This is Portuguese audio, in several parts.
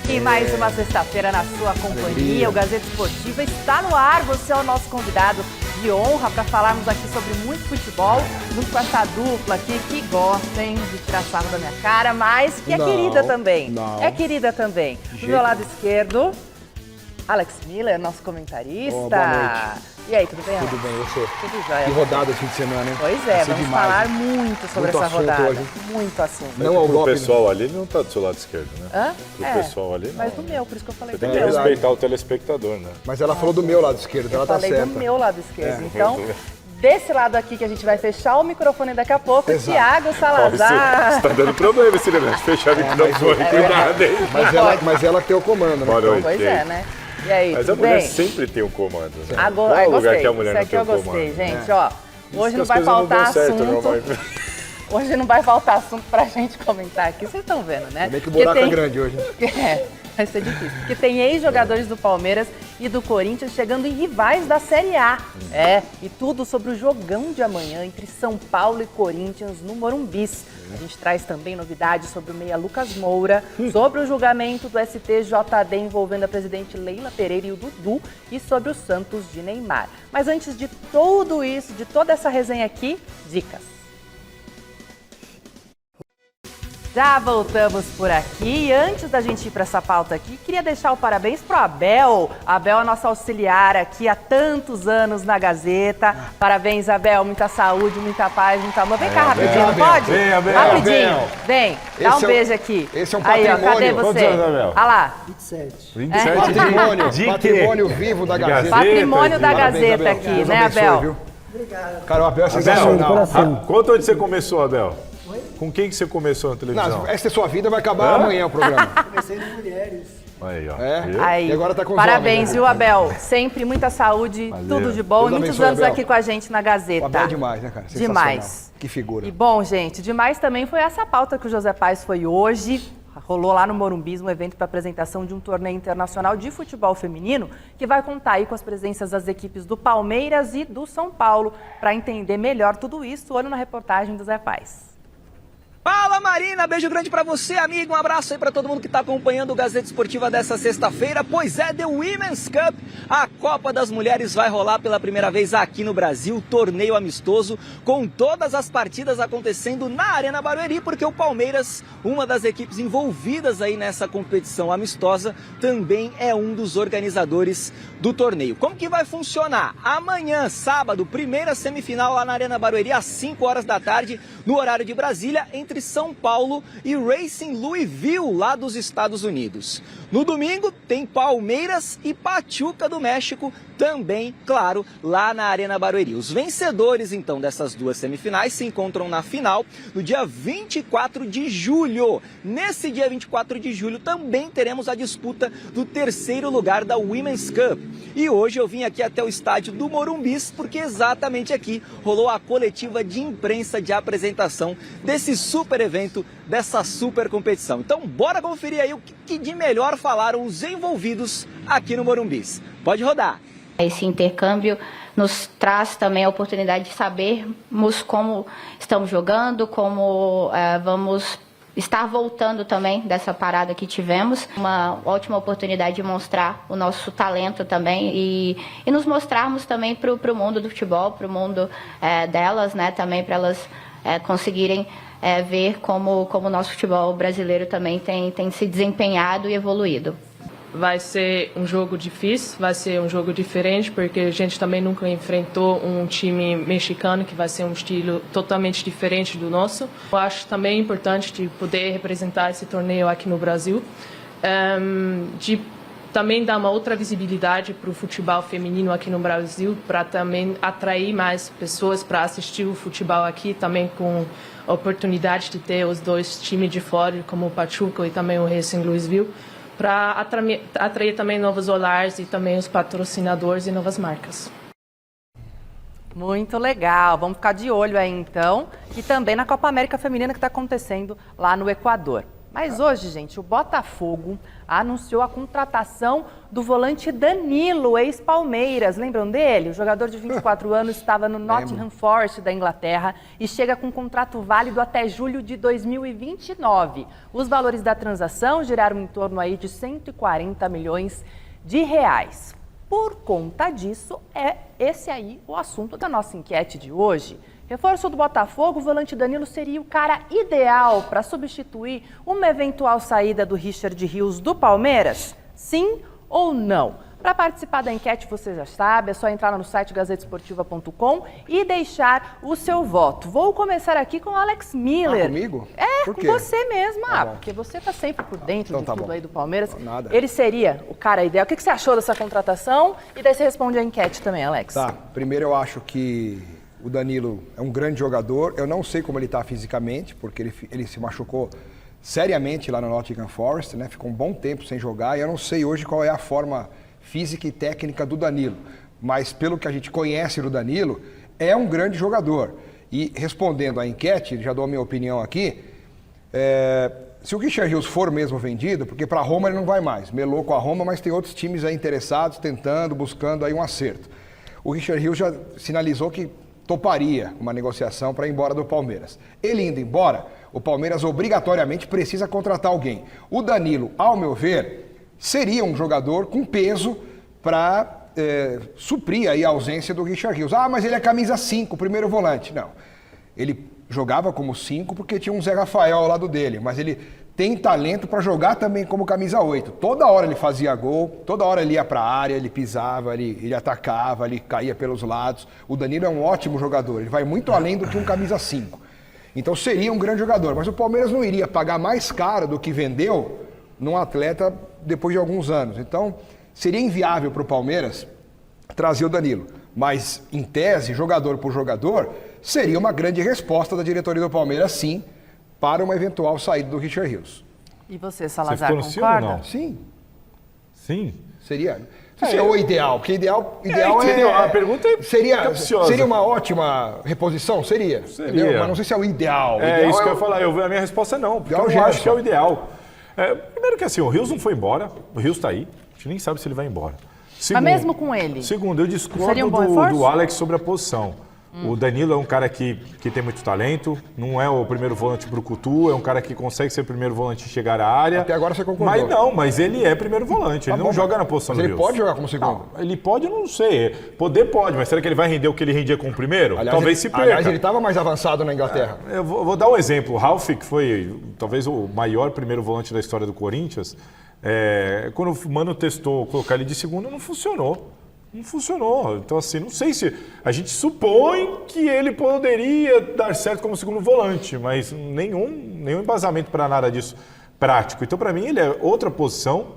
E mais uma sexta-feira na sua companhia, o Gazeta Esportiva está no ar. Você é o nosso convidado de honra para falarmos aqui sobre muito futebol, junto com essa dupla aqui que gosta, hein, de tirar sarro da minha cara, mas que é querida também. É querida também. Do meu lado esquerdo, Alex Miller, nosso comentarista. Oh, boa noite. E aí, tudo bem, Alex? Tudo bem, você? Tudo jóia. Que rodada esse fim de semana, hein? Pois é, vamos falar muito sobre essa rodada. Hoje. Muito assunto. Não ao pro golpe, pessoal ali, ele não tá do seu lado esquerdo, né? Hã? Pro pessoal ali, não. Mas do meu, por isso que eu falei Você do tem que meu. respeitar o telespectador, né? Mas ela falou do meu lado esquerdo, Eu ela tá falei certa. do meu lado esquerdo. Então, desse lado aqui que a gente vai fechar o microfone daqui a pouco, Exato. Thiago Salazar. Você tá dando problema esse negócio, fechar o microfone, cuidado, hein? Mas ela que tem o comando, né? Boa noite. Pois é, né? E aí, Mas a tudo mulher bem? sempre tem um comando. Né? Agora, Qual lugar gostei. que a mulher Isso não aqui tem eu um gostei, comando? gente. Ó, hoje não As vai coisas faltar dão certo, assunto. normalmente. Hoje não vai faltar assunto pra gente comentar aqui. Vocês estão vendo, né? Também que o buraco é grande hoje. É, vai ser difícil. Porque tem ex-jogadores do Palmeiras e do Corinthians chegando em rivais da Série A. É, e tudo sobre o jogão de amanhã entre São Paulo e Corinthians no Morumbis. A gente traz também novidades sobre o meia Lucas Moura, sobre o julgamento do STJD envolvendo a presidente Leila Pereira e o Dudu e sobre o Santos de Neymar. Mas antes de tudo isso, de toda essa resenha aqui, dicas. Já voltamos por aqui e antes da gente ir para essa pauta aqui, queria deixar o parabéns pro Abel. Abel é nosso auxiliar aqui há tantos anos na Gazeta. Parabéns, Abel. Muita saúde, muita paz, muita amor. Vem cá rapidinho, Abel, pode? vem, Abel. Rapidinho. Abel. Vem, dá um beijo aqui. Esse é um Aí, ó, patrimônio. cadê você? Quantos anos, Abel? Olha lá. 27 Patrimônio vivo da Gazeta. Patrimônio da Parabéns, Gazeta Abel. aqui, Deus né, abençoe, Abel? viu? Obrigado. Cara, o Abel é sensacional. Conta onde você começou, Abel. Com quem que você começou na televisão? Não, essa é sua vida, vai acabar amanhã o programa. Comecei no Mulheres. Aí, ó. É? Aí. E agora tá com os Parabéns, homens, né? viu, Abel? Sempre muita saúde, tudo de bom. Deus E muitos abençoe, anos Abel. aqui com a gente na Gazeta. O Abel é demais, né, cara? Sensacional. Demais. Que figura. E bom, gente, demais também foi essa pauta que o José Paes foi hoje. Rolou lá no Morumbis um evento para apresentação de um torneio internacional de futebol feminino que vai contar aí com as presenças das equipes do Palmeiras e do São Paulo. Para entender melhor tudo isso, olha na reportagem do Zé Paes. Fala Marina, beijo grande pra você, amigo, um abraço aí pra todo mundo que tá acompanhando o Gazeta Esportiva dessa sexta-feira, pois é, The Women's Cup, a Copa das Mulheres vai rolar pela primeira vez aqui no Brasil, torneio amistoso, com todas as partidas acontecendo na Arena Barueri, porque o Palmeiras, uma das equipes envolvidas aí nessa competição amistosa, também é um dos organizadores do torneio. Como que vai funcionar? Amanhã, sábado, primeira semifinal lá na Arena Barueri, às 5 horas da tarde, no horário de Brasília, entre São Paulo e Racing Louisville, lá dos Estados Unidos. No domingo, tem Palmeiras e Pachuca do México, também, claro, lá na Arena Barueri. Os vencedores, então, dessas duas semifinais se encontram na final no dia 24 de julho. Nesse dia 24 de julho também teremos a disputa do terceiro lugar da Women's Cup. E hoje eu vim aqui até o estádio do Morumbis, porque exatamente aqui rolou a coletiva de imprensa de apresentação desse super evento, dessa super competição. Então, bora conferir aí o que de melhor falaram os envolvidos aqui no Morumbis. Pode rodar. Esse intercâmbio nos traz também a oportunidade de sabermos como estamos jogando, como vamos estar voltando também dessa parada que tivemos. Uma ótima oportunidade de mostrar o nosso talento também e nos mostrarmos também para o mundo do futebol, para o mundo delas, né, também para elas conseguirem ver como o nosso futebol brasileiro também tem se desempenhado e evoluído. Vai ser um jogo difícil, vai ser um jogo diferente, porque a gente também nunca enfrentou um time mexicano, que vai ser um estilo totalmente diferente do nosso. Eu acho também importante de poder representar esse torneio aqui no Brasil, de também dar uma outra visibilidade para o futebol feminino aqui no Brasil, para também atrair mais pessoas para assistir o futebol aqui, também com a oportunidade de ter os dois times de fora, como o Pachuca e também o Racing Louisville, para atrair também novos olhares e também os patrocinadores e novas marcas. Muito legal, vamos ficar de olho aí então, e também na Copa América Feminina que está acontecendo lá no Equador. Mas hoje, gente, o Botafogo anunciou a contratação do volante Danilo, ex-Palmeiras. Lembram dele? O jogador de 24 anos estava no Nottingham Forest da Inglaterra e chega com um contrato válido até julho de 2029. Os valores da transação giraram em torno aí de 140 milhões de reais. Por conta disso, é esse aí o assunto da nossa enquete de hoje. Reforço do Botafogo, o volante Danilo seria o cara ideal para substituir uma eventual saída do Richard Rios do Palmeiras? Sim ou não? Para participar da enquete, você já sabe, é só entrar no site gazetesportiva.com e deixar o seu voto. Vou começar aqui com o Alex Miller. Comigo? Com você mesmo. Porque você está sempre por dentro de tudo aí do Palmeiras. Nada. Ele seria o cara ideal. O que você achou dessa contratação? E daí você responde a enquete também, Alex. Tá, primeiro eu acho que o Danilo é um grande jogador. Eu não sei como ele está fisicamente, porque ele se machucou seriamente lá no Nottingham Forest, né? Ficou um bom tempo sem jogar e eu não sei hoje qual é a forma física e técnica do Danilo. Mas pelo que a gente conhece do Danilo, é um grande jogador. E respondendo à enquete, já dou a minha opinião aqui, se o Richard Rios for mesmo vendido, porque para a Roma ele não vai mais, melou com a Roma, mas tem outros times aí interessados, tentando, buscando aí um acerto. O Richard Rios já sinalizou que toparia uma negociação para ir embora do Palmeiras. Ele indo embora, o Palmeiras obrigatoriamente precisa contratar alguém. O Danilo, ao meu ver, seria um jogador com peso para suprir aí a ausência do Richard Rios. Mas ele é camisa 5, primeiro volante. Não, ele jogava como 5 porque tinha um Zé Rafael ao lado dele, mas ele tem talento para jogar também como camisa 8. Toda hora ele fazia gol, toda hora ele ia para a área, ele pisava, ele atacava, ele caía pelos lados. O Danilo é um ótimo jogador, ele vai muito além do que um camisa 5. Então seria um grande jogador, mas o Palmeiras não iria pagar mais caro do que vendeu num atleta depois de alguns anos. Então seria inviável para o Palmeiras trazer o Danilo. Mas, em tese, jogador por jogador, seria uma grande resposta da diretoria do Palmeiras, sim, para uma eventual saída do Richard Rios. E você, Salazar, concorda? Sim ou não? Sim. Sim? Seria. Seria o ideal, porque ideal é... A pergunta é capciosa. Seria uma ótima reposição? Seria. Entendeu? Mas não sei se é o ideal. Isso que eu ia falar. A minha resposta é não, porque eu não acho que é o ideal. Primeiro que assim, o Rios não foi embora, o Rios está aí, a gente nem sabe se ele vai embora. Segundo, mas mesmo com ele? Segundo, eu discordo do Alex sobre a posição. O Danilo é um cara que tem muito talento, não é o primeiro volante brucutu, é um cara que consegue ser primeiro volante e chegar à área. Até agora você concordou. Mas ele é primeiro volante, ele não joga na posição do Rios. Mas ele pode jogar como segundo? Ele pode, eu não sei. Poder pode, mas será que ele vai render o que ele rendia com o primeiro? Aliás, talvez se perca. Aliás, ele estava mais avançado na Inglaterra. Eu vou dar um exemplo. O Ralf, que foi talvez o maior primeiro volante da história do Corinthians, quando o Mano testou colocar ele de segundo, não funcionou. Não funcionou. Então, assim, não sei se... A gente supõe que ele poderia dar certo como segundo volante, mas nenhum embasamento para nada disso prático. Então, para mim, ele é outra posição.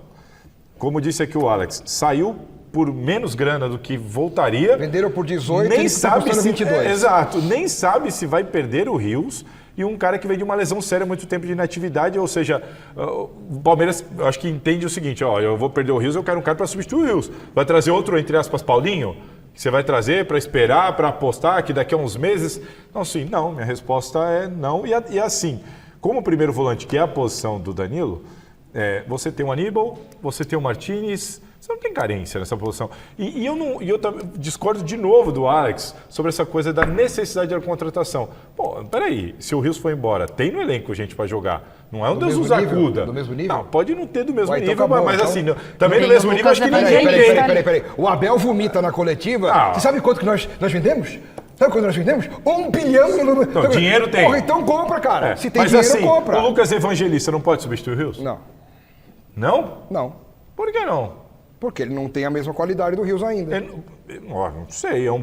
Como disse aqui o Alex, saiu por menos grana do que voltaria. Venderam por 18 nem e sabe custando 22. Exato. Nem sabe se vai perder o Rios. E um cara que vem de uma lesão séria, muito tempo de inatividade, ou seja, o Palmeiras, eu acho que entende o seguinte, eu vou perder o Rios, eu quero um cara para substituir o Rios. Vai trazer outro, entre aspas, Paulinho, que você vai trazer para esperar, para apostar, que daqui a uns meses... Não, sim, não, minha resposta é não. E assim, como primeiro volante, que é a posição do Danilo, você tem o Aníbal, você tem o Martínez... Você não tem carência nessa posição. E eu discordo de novo do Alex sobre essa coisa da necessidade da contratação. Pô, peraí, se o Rios for embora, tem no elenco gente para jogar. Não é um Deus nos acuda. Do mesmo nível? Não, pode não ter do mesmo nível, então acabou, mas então... assim, também no mesmo nível acho que ninguém tem. Peraí. O Abel vomita na coletiva. Você sabe quanto que nós vendemos? Sabe quanto nós vendemos? 1 bilhão. Não, dinheiro tem. Porra, então compra, cara. Se tem mas dinheiro, assim, compra. O Lucas Evangelista não pode substituir o Rios? Não. Não? Não. Por que não? Porque ele não tem a mesma qualidade do Rios ainda. Não sei, é um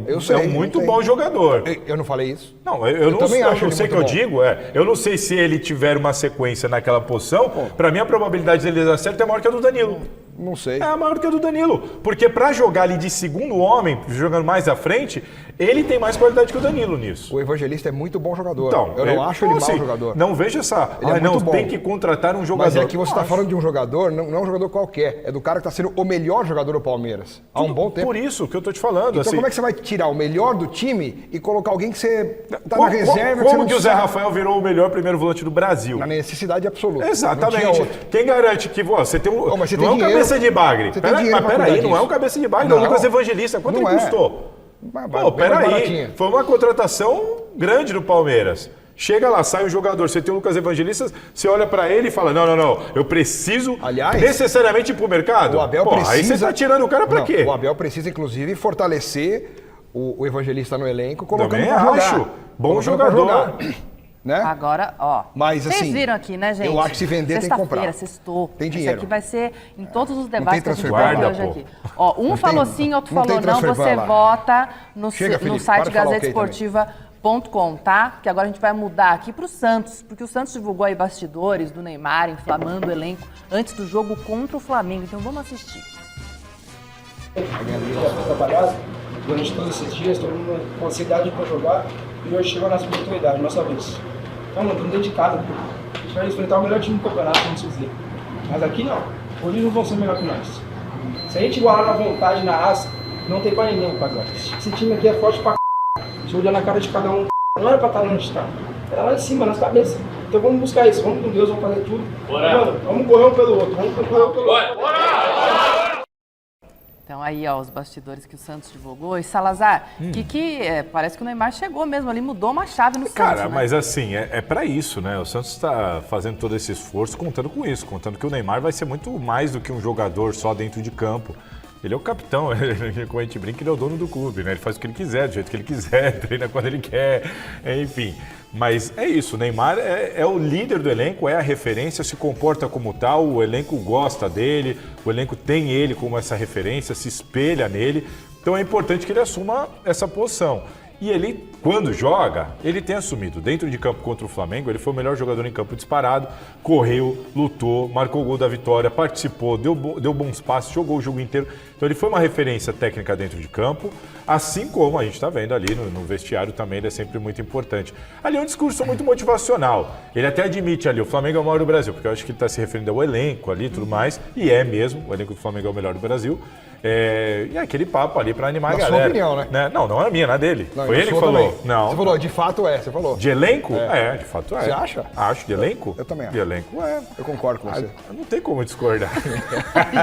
muito não bom jogador. Eu não falei isso. Não, eu também acho não sei o que eu digo, eu não sei se ele tiver uma sequência naquela posição, para mim a probabilidade dele dar certo é maior que a do Danilo. Não sei. É maior do que a do Danilo. Porque pra jogar ali de segundo homem, jogando mais à frente, ele tem mais qualidade que o Danilo nisso. O Evangelista é muito bom jogador. Então, eu não acho ele mau jogador. Não vejo essa... Ele é muito bom. Tem que contratar um jogador. Mas é que você está falando de um jogador, não é um jogador qualquer. É do cara que está sendo o melhor jogador do Palmeiras. Há um bom tempo. Por isso que eu tô te falando. Então assim, como é que você vai tirar o melhor do time e colocar alguém que você tá na reserva? Como que o Zé Rafael virou o melhor primeiro volante do Brasil? Na necessidade absoluta. Exatamente. Quem garante que você tem um... mas você não tem é um dinheiro, cabeça de bagre. você tem dinheiro Mas pra peraí, cuidar não é um disso. cabeça de bagre, não. O Lucas Evangelista. Quanto Não ele é. custou? Bem Pô, mais peraí. baratinho. Foi uma contratação grande do Palmeiras. Chega lá, sai um jogador, você tem o Lucas Evangelista, você olha pra ele e fala, não, eu preciso necessariamente ir pro mercado? O Abel precisa... Aí você tá tirando o cara pra quê? O Abel precisa, inclusive, fortalecer o Evangelista no elenco, colocando Também pra jogar. acho. Bom Colocando pra jogador. jogar, né? Agora, ó, Mas, vocês assim, viram aqui, né, gente? eu acho que se vender tem que comprar. Sexta-feira, sextou. Tem dinheiro. Isso aqui vai ser em todos os debates que a gente transfer vai ter guarda, hoje pô. aqui. Ó, um Não falou tem- sim, outro não falou tem não. transfer Você ban lá. vota no Chega, Felipe, site para de falar ok gazetesportiva.com, tá? Que agora a gente vai mudar aqui pro Santos, porque o Santos divulgou aí bastidores do Neymar inflamando o elenco antes do jogo contra o Flamengo. Então vamos assistir. Já foi trabalhado durante todos esses dias, todo mundo com ansiedade para jogar e hoje chegou a nossa oportunidade, nossa vez. Então, mano, estamos dedicados. A gente vai enfrentar o melhor time do campeonato, vamos dizer. Mas aqui não, hoje não vão ser melhor que nós. Se a gente igualar na vontade, na raça, não tem pra ninguém, rapaziada. Esse time aqui é forte pra c***. Se olhar na cara de cada um, não era pra estar onde está. Era lá em cima, nas cabeças. Então vamos buscar isso, vamos com Deus, vamos fazer tudo. Mano, vamos correr um pelo outro, vamos correr um pelo outro. Então aí, ó, os bastidores que o Santos divulgou. E Salazar, parece que o Neymar chegou mesmo ali, mudou uma chave no Santos, Cara, né? mas assim, é pra isso, né? O Santos está fazendo todo esse esforço contando com isso, contando que o Neymar vai ser muito mais do que um jogador só dentro de campo. Ele é o capitão, como a gente brinca, ele é o dono do clube, né? Ele faz o que ele quiser, do jeito que ele quiser, treina quando ele quer, enfim. Mas é isso, o Neymar é o líder do elenco, é a referência, se comporta como tal, o elenco gosta dele, o elenco tem ele como essa referência, se espelha nele. Então é importante que ele assuma essa posição. E ele, quando joga, ele tem assumido. Dentro de campo contra o Flamengo, ele foi o melhor jogador em campo disparado, correu, lutou, marcou o gol da vitória, participou, deu bons passes, jogou o jogo inteiro. Então ele foi uma referência técnica dentro de campo, assim como a gente está vendo ali no vestiário também, ele é sempre muito importante. Ali é um discurso muito motivacional. Ele até admite ali, o Flamengo é o maior do Brasil, porque eu acho que ele está se referindo ao elenco ali e tudo mais, e é mesmo, o elenco do Flamengo é o melhor do Brasil. E aquele papo ali pra animar a galera. Na sua opinião, né? Não é a minha, não é dele. Não, foi ele que sua falou. também. Não. Você falou, de fato é, você falou. De elenco? De fato é. Você acha? Acho, de elenco? Eu também acho. De elenco é. Eu concordo com você. Não tem como discordar.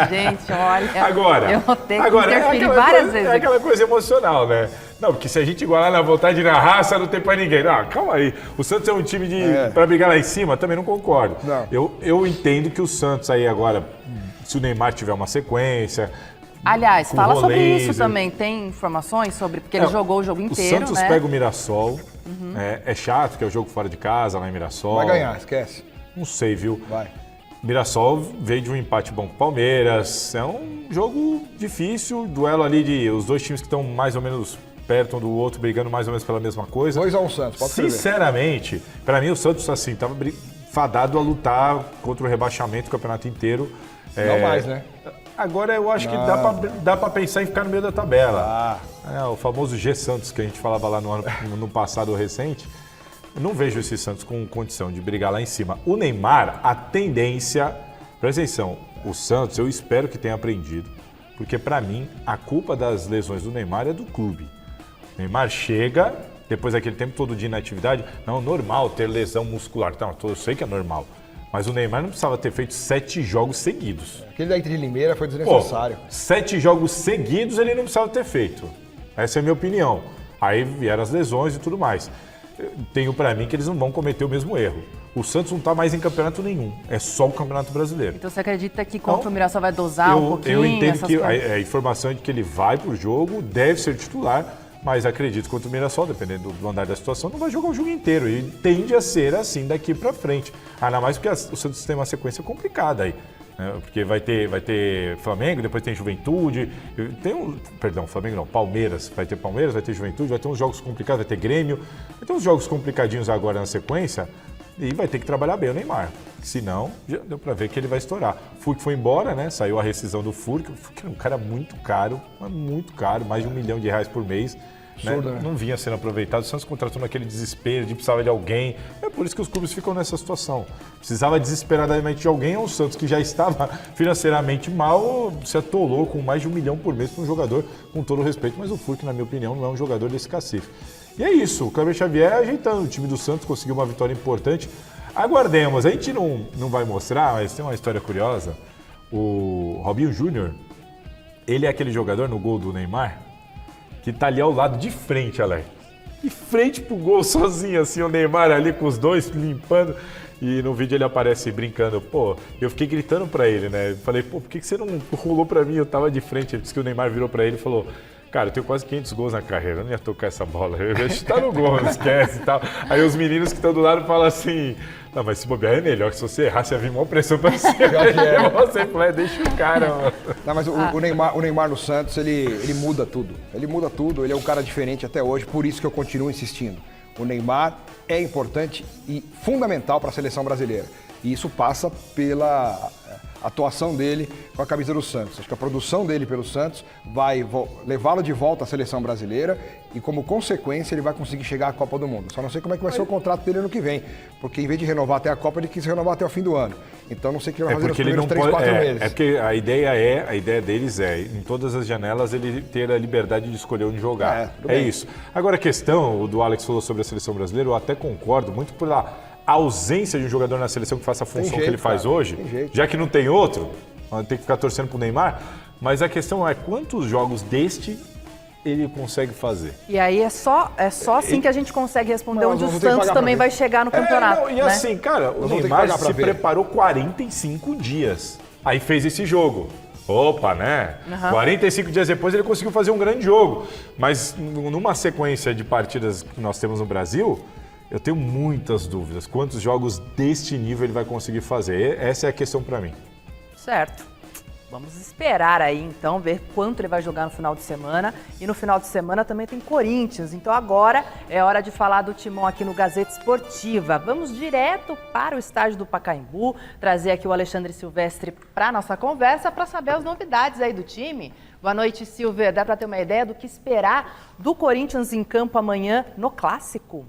Gente, olha, Agora, eu vou ter que interferir várias vezes. É aquela coisa emocional, né? Não, porque se a gente igualar na vontade e na raça, não tem pra ninguém. Não, calma aí. O Santos é um time pra brigar lá em cima? Também não concordo. Não. Eu entendo que o Santos aí agora, se o Neymar tiver uma sequência... Aliás, com fala sobre rolês, isso também. Tem informações sobre... Porque ele jogou o jogo inteiro, O Santos né? pega o Mirassol. É chato, que é o jogo fora de casa, lá em Mirassol. Vai ganhar, esquece. Não sei, viu? Vai. Mirassol veio de um empate bom com o Palmeiras. É um jogo difícil. Duelo ali de os dois times que estão mais ou menos perto um do outro, brigando mais ou menos pela mesma coisa. 2-1 Santos, pode escrever. Sinceramente, pra mim o Santos, assim, tava fadado a lutar contra o rebaixamento do campeonato inteiro. Não mais, né? Agora eu acho que dá pra pensar em ficar no meio da tabela. O famoso G Santos que a gente falava lá no passado recente. Eu não vejo esse Santos com condição de brigar lá em cima. O Neymar, a tendência... Presta atenção, o Santos eu espero que tenha aprendido, porque pra mim a culpa das lesões do Neymar é do clube. O Neymar chega, depois daquele tempo todo de inatividade, não, normal ter lesão muscular. Não, eu sei que é normal. Mas o Neymar não precisava ter feito 7 jogos seguidos. Aquele da Inter de Limeira foi desnecessário. 7 jogos seguidos ele não precisava ter feito. Essa é a minha opinião. Aí vieram as lesões e tudo mais. Eu tenho pra mim que eles não vão cometer o mesmo erro. O Santos não tá mais em campeonato nenhum. É só o Campeonato Brasileiro. Então você acredita que contra o Mirassol vai dosar um pouquinho? Eu entendo essas que coisas? a informação é de que ele vai pro jogo, deve ser titular, mas acredito que contra o Mirassol, dependendo do andar da situação, não vai jogar o jogo inteiro. E tende a ser assim daqui pra frente. Ainda mais porque o Santos tem uma sequência complicada aí. Né? Porque vai ter Flamengo, depois tem Juventude, Flamengo não, Palmeiras. Vai ter Palmeiras, vai ter Juventude, vai ter uns jogos complicados, vai ter Grêmio. Vai ter uns jogos complicadinhos agora na sequência e vai ter que trabalhar bem o Neymar. Se não, já deu para ver que ele vai estourar. O Furk foi embora, né? Saiu a rescisão do Furk. O Furk era um cara muito caro, mais de R$1 milhão por mês. Absurdo, né? Não vinha sendo aproveitado. O Santos contratou naquele desespero de precisava de alguém. É por isso que os clubes ficam nessa situação. Precisava desesperadamente de alguém. O Santos, que já estava financeiramente mal, se atolou com mais de R$1 milhão por mês para um jogador, com todo o respeito. Mas o Furk, na minha opinião, não é um jogador desse cacife. E é isso. O Kleber Xavier ajeitando o time do Santos, conseguiu uma vitória importante. Aguardemos. A gente não vai mostrar, mas tem uma história curiosa. O Robinho Júnior, ele é aquele jogador no gol do Neymar que tá ali ao lado, de frente, Alex. De frente pro gol, sozinho, assim, o Neymar ali com os dois limpando. E no vídeo ele aparece brincando. Pô, eu fiquei gritando pra ele, né? Falei, pô, por que você não rolou pra mim? Eu tava de frente. Ele disse que o Neymar virou pra ele e falou: cara, eu tenho quase 500 gols na carreira, eu não ia tocar essa bola. Eu ia chutar no gol, não esquece e tal. Aí os meninos que estão do lado falam assim: não, mas se bobear é melhor, que se você errar, você ia vir maior pressão pra cima. Você fala, deixa o cara, mano. Não, mas o Neymar no Santos, ele muda tudo. Ele muda tudo, ele é um cara diferente até hoje, por isso que eu continuo insistindo. O Neymar é importante e fundamental para a seleção brasileira. E isso passa pela atuação dele com a camisa do Santos. Acho que a produção dele pelo Santos vai levá-lo de volta à seleção brasileira e, como consequência, ele vai conseguir chegar à Copa do Mundo. Só não sei como é que vai ser o contrato dele ano que vem, porque em vez de renovar até a Copa, ele quis renovar até o fim do ano. Então não sei o que ele vai fazer nos primeiros 3, 4 meses. É porque a ideia deles é, em todas as janelas, ele ter a liberdade de escolher onde jogar. É isso. Agora a questão, o do Alex falou sobre a seleção brasileira, eu até concordo, muito pela ausência de um jogador na seleção que faça a função que ele faz hoje, já que não tem outro, tem que ficar torcendo pro Neymar, mas a questão é quantos jogos deste ele consegue fazer. E aí é só assim que a gente consegue responder onde o Santos também vai chegar no campeonato. E assim, cara, o Neymar se preparou 45 dias, aí fez esse jogo. Opa, né? 45 dias depois ele conseguiu fazer um grande jogo, mas numa sequência de partidas que nós temos no Brasil, eu tenho muitas dúvidas. Quantos jogos deste nível ele vai conseguir fazer? Essa é a questão para mim. Certo. Vamos esperar aí, então, ver quanto ele vai jogar no final de semana. E no final de semana também tem Corinthians. Então agora é hora de falar do Timão aqui no Gazeta Esportiva. Vamos direto para o estádio do Pacaembu, trazer aqui o Alexandre Silvestre para a nossa conversa, para saber as novidades aí do time. Boa noite, Silver. Dá para ter uma ideia do que esperar do Corinthians em campo amanhã no Clássico?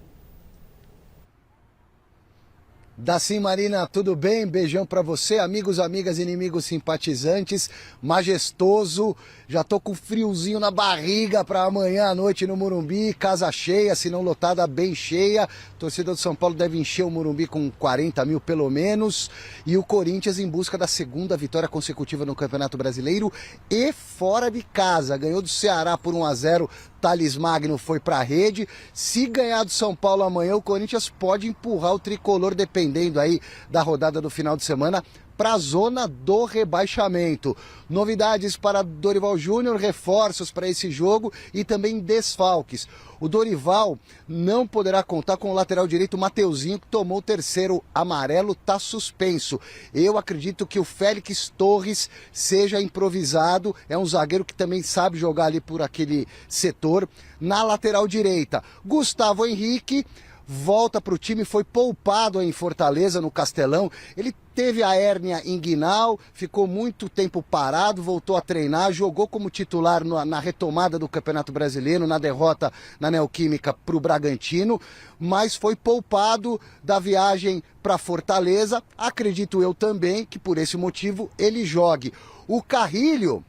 Dá sim, Marina, tudo bem? Beijão pra você, amigos, amigas, inimigos, simpatizantes, majestoso. Já tô com friozinho na barriga pra amanhã à noite no Morumbi, casa cheia, se não lotada, bem cheia. Torcedor de São Paulo deve encher o Morumbi com 40 mil pelo menos. E o Corinthians em busca da segunda vitória consecutiva no Campeonato Brasileiro e fora de casa. Ganhou do Ceará por 1-0. Thales Magno foi para a rede. Se ganhar do São Paulo amanhã, o Corinthians pode empurrar o tricolor, dependendo aí da rodada do final de semana, para a zona do rebaixamento. Novidades para Dorival Júnior, reforços para esse jogo e também desfalques. O Dorival não poderá contar com o lateral direito Mateuzinho, que tomou o terceiro amarelo, está suspenso. Eu acredito que o Félix Torres seja improvisado, é um zagueiro que também sabe jogar ali por aquele setor. Na lateral direita, Gustavo Henrique volta para o time, foi poupado em Fortaleza, no Castelão. Ele teve a hérnia inguinal, ficou muito tempo parado, voltou a treinar, jogou como titular na retomada do Campeonato Brasileiro, na derrota na Neoquímica para o Bragantino, mas foi poupado da viagem para Fortaleza. Acredito eu também que por esse motivo ele jogue. O Carrilho,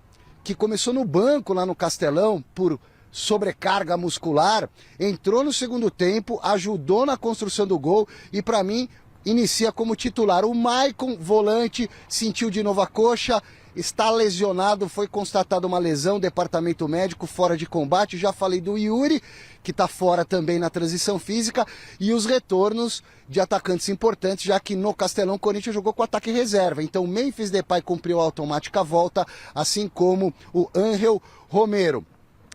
que começou no banco lá no Castelão por sobrecarga muscular, entrou no segundo tempo, ajudou na construção do gol e, para mim, inicia como titular. O Maicon, volante, sentiu de novo a coxa, está lesionado, foi constatada uma lesão, departamento médico, fora de combate. Já falei do Yuri, que está fora também na transição física, e os retornos de atacantes importantes, já que no Castelão o Corinthians jogou com ataque reserva. Então Memphis Depay cumpriu a automática volta, assim como o Ángel Romero.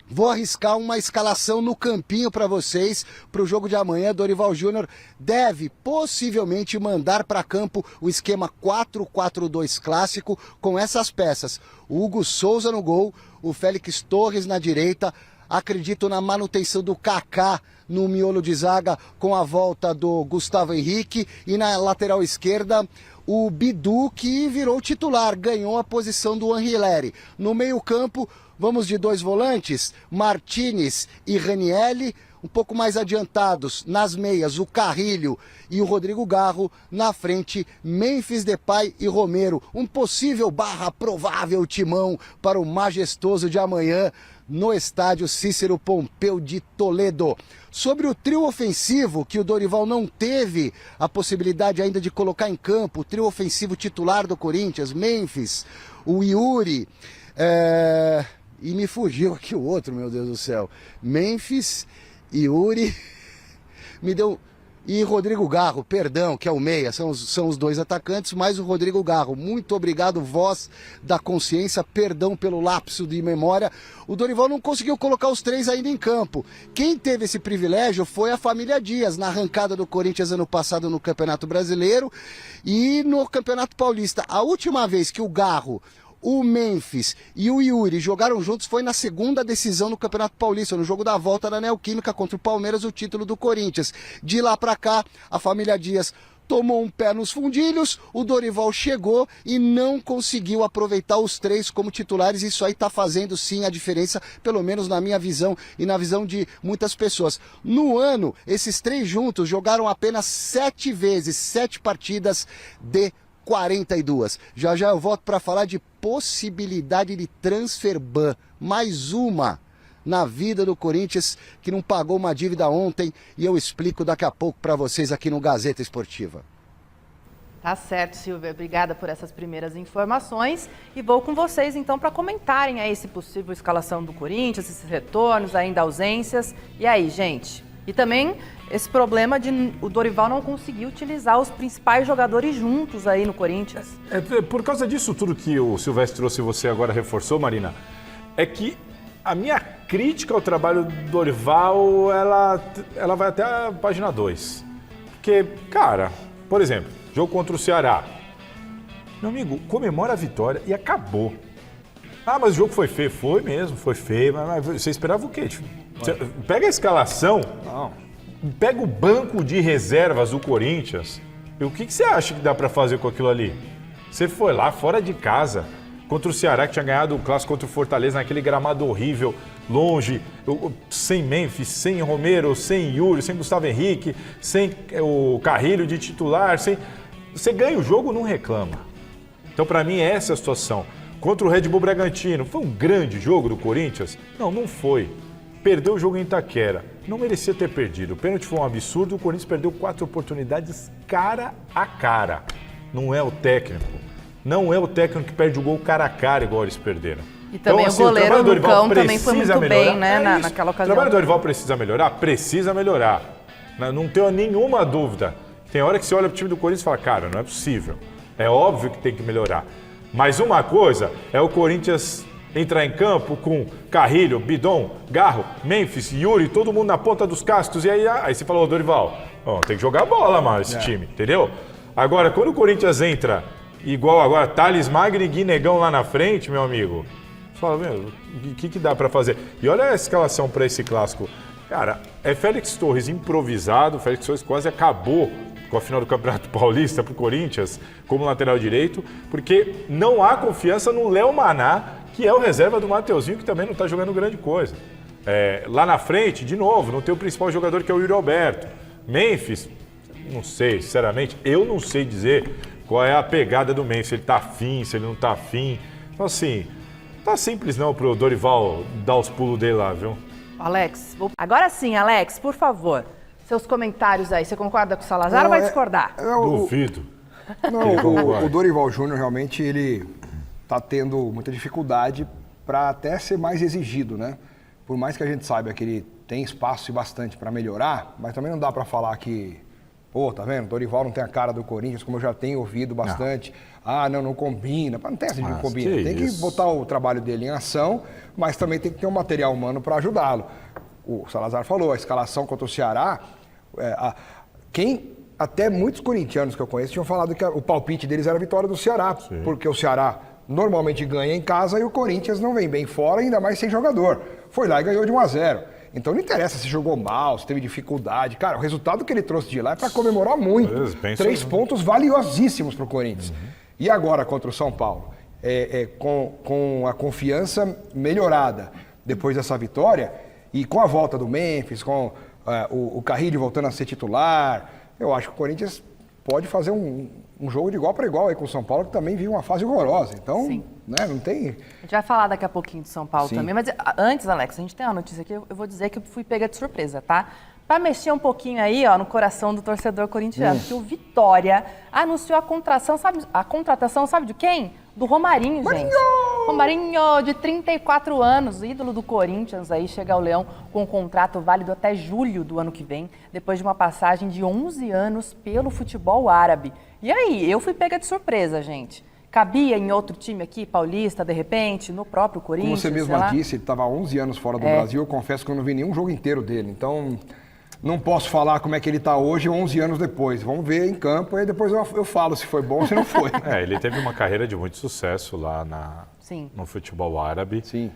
Vou arriscar uma escalação no campinho para vocês, para o jogo de amanhã. Dorival Júnior deve possivelmente mandar para campo o esquema 4-4-2 clássico com essas peças. O Hugo Souza no gol, o Félix Torres na direita. Acredito na manutenção do Kaká no miolo de zaga com a volta do Gustavo Henrique. E na lateral esquerda, o Bidu, que virou titular, ganhou a posição do Anrileri. No meio-campo, vamos de 2 volantes, Martínez e Ranieri. Um pouco mais adiantados, nas meias, o Carrilho e o Rodrigo Garro. Na frente, Memphis Depay e Romero. Um possível / provável timão para o majestoso de amanhã no estádio Cícero Pompeu de Toledo. Sobre o trio ofensivo, que o Dorival não teve a possibilidade ainda de colocar em campo, o trio ofensivo titular do Corinthians, Memphis, o Yuri, e me fugiu aqui o outro, meu Deus do céu, Memphis, Yuri, e Rodrigo Garro, perdão, que é o meia, são os 2 atacantes, mais o Rodrigo Garro. Muito obrigado, voz da consciência, perdão pelo lapso de memória. O Dorival não conseguiu colocar os 3 ainda em campo. Quem teve esse privilégio foi a família Dias, na arrancada do Corinthians ano passado no Campeonato Brasileiro e no Campeonato Paulista. A última vez que o Garro, o Memphis e o Yuri jogaram juntos foi na segunda decisão no Campeonato Paulista, no jogo da volta da Neoquímica contra o Palmeiras, o título do Corinthians. De lá pra cá, a família Dias tomou um pé nos fundilhos, o Dorival chegou e não conseguiu aproveitar os 3 como titulares. Isso aí tá fazendo sim a diferença, pelo menos na minha visão e na visão de muitas pessoas. No ano, esses 3 juntos jogaram apenas 7 vezes, 7 partidas de 42. Já eu volto para falar de possibilidade de transfer ban. Mais uma na vida do Corinthians que não pagou uma dívida ontem, e eu explico daqui a pouco para vocês aqui no Gazeta Esportiva. Tá certo, Silvia. Obrigada por essas primeiras informações. E vou com vocês, então, para comentarem aí esse possível escalação do Corinthians, esses retornos, ainda ausências. E aí, gente? E também esse problema de o Dorival não conseguir utilizar os principais jogadores juntos aí no Corinthians. Por causa disso tudo que o Silvestre trouxe e você agora reforçou, Marina, é que a minha crítica ao trabalho do Dorival, ela vai até a página 2. Porque, cara, por exemplo, jogo contra o Ceará. Meu amigo, comemora a vitória e acabou. Ah, mas o jogo foi feio. Foi mesmo, foi feio. Mas você esperava o quê? Você pega a escalação, pega o banco de reservas do Corinthians. E o que você acha que dá pra fazer com aquilo ali? Você foi lá, fora de casa, contra o Ceará, que tinha ganhado o clássico contra o Fortaleza, naquele gramado horrível, longe, sem Memphis, sem Romero, sem Yuri, sem Gustavo Henrique, sem o Carrilho de titular, você ganha o jogo, não reclama. Então, pra mim, essa é a situação. Contra o Red Bull Bragantino, foi um grande jogo do Corinthians? Não foi. Perdeu o jogo em Itaquera. Não merecia ter perdido. O pênalti foi um absurdo. O Corinthians perdeu 4 oportunidades cara a cara. Não é o técnico. Não é o técnico que perde o gol cara a cara, igual eles perderam. E também então, assim, o goleiro do Lucão também foi muito bem, né, naquela ocasião. O trabalho do Dorival precisa melhorar? Precisa melhorar. Não tenho nenhuma dúvida. Tem hora que você olha pro time do Corinthians e fala, cara, não é possível. É óbvio que tem que melhorar. Mas uma coisa é o Corinthians entrar em campo com Carrilho, Bidon, Garro, Memphis, Yuri, todo mundo na ponta dos cascos. E aí você falou, Dorival, tem que jogar bola, mano, esse time, entendeu? Agora, quando o Corinthians entra igual agora, Thales Magno e Guinegão lá na frente, meu amigo, você fala, meu, o que dá pra fazer? E olha a escalação pra esse clássico. Cara, é Félix Torres improvisado, Félix Torres quase acabou com a final do Campeonato Paulista pro Corinthians como lateral direito, porque não há confiança no Léo Maná, que é o reserva do Mateuzinho, que também não está jogando grande coisa. Lá na frente, de novo, não tem o principal jogador, que é o Yuri Alberto. Memphis, não sei, sinceramente, eu não sei dizer qual é a pegada do Memphis, se ele está afim, se ele não está afim. Então, assim, não tá simples não pro Dorival dar os pulos dele lá, viu? Alex, agora sim, Alex, por favor, seus comentários aí. Você concorda com o Salazar ou vai discordar? Duvido. Não, o Dorival Júnior realmente, ele está tendo muita dificuldade para até ser mais exigido, né? Por mais que a gente saiba que ele tem espaço e bastante para melhorar, mas também não dá para falar que, pô, tá vendo? Dorival não tem a cara do Corinthians, como eu já tenho ouvido bastante. Não combina. Não tem essa de não combina. Tem que botar o trabalho dele em ação, mas também tem que ter um material humano para ajudá-lo. O Salazar falou, a escalação contra o Ceará, até muitos corintianos que eu conheço tinham falado que o palpite deles era a vitória do Ceará, porque o Ceará normalmente ganha em casa e o Corinthians não vem bem fora, ainda mais sem jogador. Foi lá e ganhou de 1-0. Então não interessa se jogou mal, se teve dificuldade. Cara, o resultado que ele trouxe de lá é para comemorar muito. 3 pontos valiosíssimos para o Corinthians. E agora contra o São Paulo? Com a confiança melhorada depois dessa vitória e com a volta do Memphis, com o Carrilho voltando a ser titular, eu acho que o Corinthians pode fazer um jogo de igual para igual aí com o São Paulo, que também vive uma fase horrorosa. Então, né, não tem... A gente vai falar daqui a pouquinho do São Paulo também, mas antes, Alex, a gente tem uma notícia aqui, eu vou dizer que eu fui pega de surpresa, tá? Para mexer um pouquinho aí, ó, no coração do torcedor corintiano, que o Vitória anunciou a contratação, sabe de quem? Do Romarinho, gente. Romarinho, de 34 anos, ídolo do Corinthians, aí chega ao Leão com um contrato válido até julho do ano que vem, depois de uma passagem de 11 anos pelo futebol árabe. E aí, eu fui pega de surpresa, gente. Cabia em outro time aqui, paulista, de repente, no próprio Corinthians? Como você mesmo disse, ele estava 11 anos fora do Brasil, eu confesso que eu não vi nenhum jogo inteiro dele, então... Não posso falar como é que ele está hoje, 11 anos depois. Vamos ver em campo e depois eu falo se foi bom ou se não foi. Ele teve uma carreira de muito sucesso lá no futebol árabe. Sim.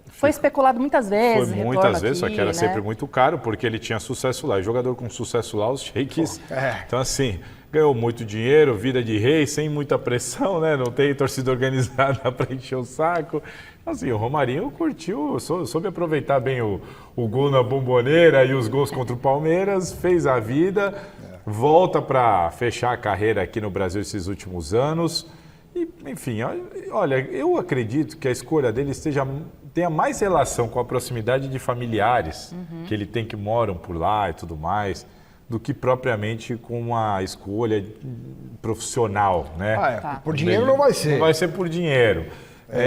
Foi especulado muitas vezes. Foi muitas vezes, só que era sempre muito caro, porque ele tinha sucesso lá. E jogador com sucesso lá, os sheiks. Então, assim, ganhou muito dinheiro, vida de rei, sem muita pressão, né? Não tem torcida organizada para encher o saco. Assim, o Romarinho curtiu, soube aproveitar bem o gol na Bomboneira e os gols contra o Palmeiras, fez a vida, volta para fechar a carreira aqui no Brasil esses últimos anos. E, enfim, olha, eu acredito que a escolha dele tenha mais relação com a proximidade de familiares que ele tem que moram por lá e tudo mais, do que propriamente com uma escolha profissional, né? Por dinheiro não vai ser. Não vai ser por dinheiro.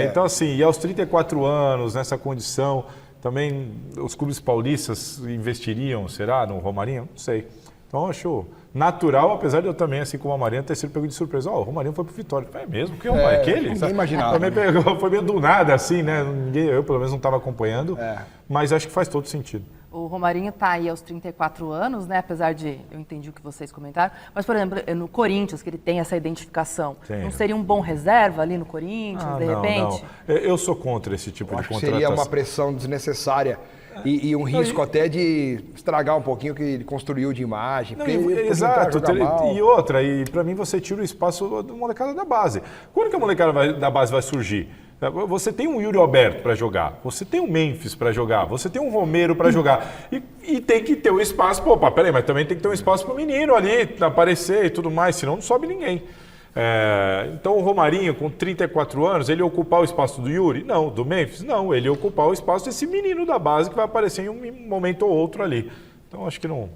Então, assim, e aos 34 anos, nessa condição, também os clubes paulistas investiriam, será, no Romarinho? Não sei. Então, acho natural, apesar de eu também, assim como a Marinha, ter sido pego de surpresa. O Romarinho foi pro Vitória. É mesmo? Que é aquele? Ninguém imaginava. Também pegou, foi meio do nada, assim, né? Eu, pelo menos, não estava acompanhando, mas acho que faz todo sentido. O Romarinho está aí aos 34 anos, né? Apesar de, eu entendi o que vocês comentaram, mas, por exemplo, no Corinthians, que ele tem essa identificação, não seria um bom reserva ali no Corinthians, de repente? Não. Eu sou contra esse tipo de contratação. Seria uma pressão desnecessária e um risco até de estragar um pouquinho o que ele construiu de imagem. Exato. E outra, e para mim você tira o espaço da molecada da base. Quando que a molecada da base vai surgir? Você tem um Yuri Alberto para jogar, você tem um Memphis para jogar, você tem um Romero para jogar. E tem que ter um espaço. Opa, peraí, mas também tem que ter um espaço para o menino ali aparecer e tudo mais, senão não sobe ninguém. Então o Romarinho, com 34 anos, ele ia ocupar o espaço do Yuri? Não. Do Memphis? Não. Ele ia ocupar o espaço desse menino da base que vai aparecer em um momento ou outro ali. Então acho que não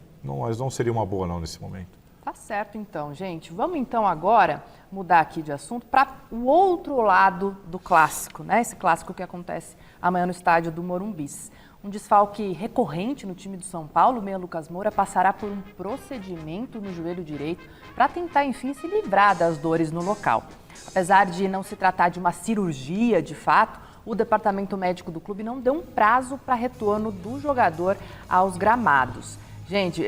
seria uma boa não nesse momento. Tá certo então, gente. Vamos então agora mudar aqui de assunto para o outro lado do clássico, né? Esse clássico que acontece amanhã no estádio do Morumbis. Um desfalque recorrente no time do São Paulo, o meia Lucas Moura passará por um procedimento no joelho direito para tentar, enfim, se livrar das dores no local. Apesar de não se tratar de uma cirurgia de fato, o departamento médico do clube não deu um prazo para retorno do jogador aos gramados. Gente,